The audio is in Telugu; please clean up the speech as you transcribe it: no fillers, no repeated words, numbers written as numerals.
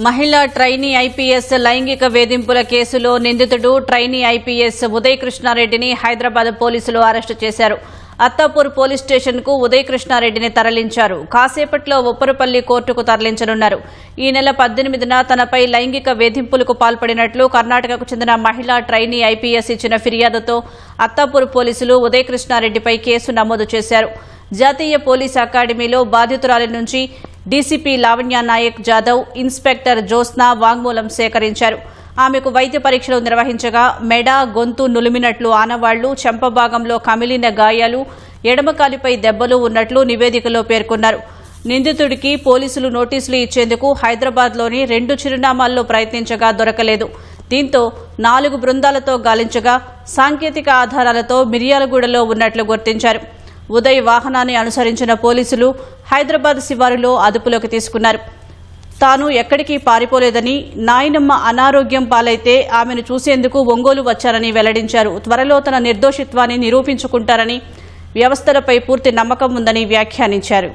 మహిళా ట్రైనీ ఐపీఎస్ లైంగిక వేధింపుల కేసులో నిందితుడు ట్రైనీ ఐపీఎస్ ఉదయ్ కృష్ణారెడ్డిని హైదరాబాద్ పోలీసులు అరెస్టు చేశారు. అత్తాపూర్ పోలీస్ స్టేషన్ కు ఉదయ్ కృష్ణారెడ్డిని తరలించారు. కాసేపట్లో ఉప్పరపల్లి కోర్టుకు తరలించనున్నారు. ఈ నెల 18న తనపై లైంగిక వేధింపులకు పాల్పడినట్లు కర్ణాటకకు చెందిన మహిళా ట్రైనీ ఐపీఎస్ ఇచ్చిన ఫిర్యాదుతో అత్తాపూర్ పోలీసులు ఉదయ్ కృష్ణారెడ్డిపై కేసు నమోదు చేశారు. జాతీయ పోలీస్ అకాడమీలో బాధితురాలి నుంచి డీసీపీ లావణ్య నాయక్ జాదవ్, ఇన్స్పెక్టర్ జ్యోత్స్న వాంగ్మూలం సేకరించారు. ఆమెకు వైద్య పరీక్షలు నిర్వహించగా మెడ, గొంతు నులిమినట్లు ఆనవాళ్లు, చెంపభాగంలో కమిలిన గాయాలు, ఎడమకాలిపై దెబ్బలు ఉన్నట్లు నివేదికలో పేర్కొన్నారు. నిందితుడికి పోలీసులు నోటీసులు ఇచ్చేందుకు హైదరాబాద్లోని 2 చిరునామాల్లో ప్రయత్నించగా దొరకలేదు. దీంతో 4 బృందాలతో గాలించగా సాంకేతిక ఆధారాలతో మిర్యాలగూడలో ఉన్నట్లు గుర్తించారు. ఉదయ్ వాహనాన్ని అనుసరించిన పోలీసులు హైదరాబాద్ శివారులో అదుపులోకి తీసుకున్నారు. తాను ఎక్కడికి పారిపోలేదని, నాయనమ్మ అనారోగ్యం పాలైతే ఆమెను చూసేందుకు ఒంగోలు వచ్చారని వెల్లడించారు. త్వరలో తన నిర్దోషిత్వాన్ని నిరూపించుకుంటారని, వ్యవస్థలపై పూర్తి నమ్మకం ఉందని వ్యాఖ్యానించారు.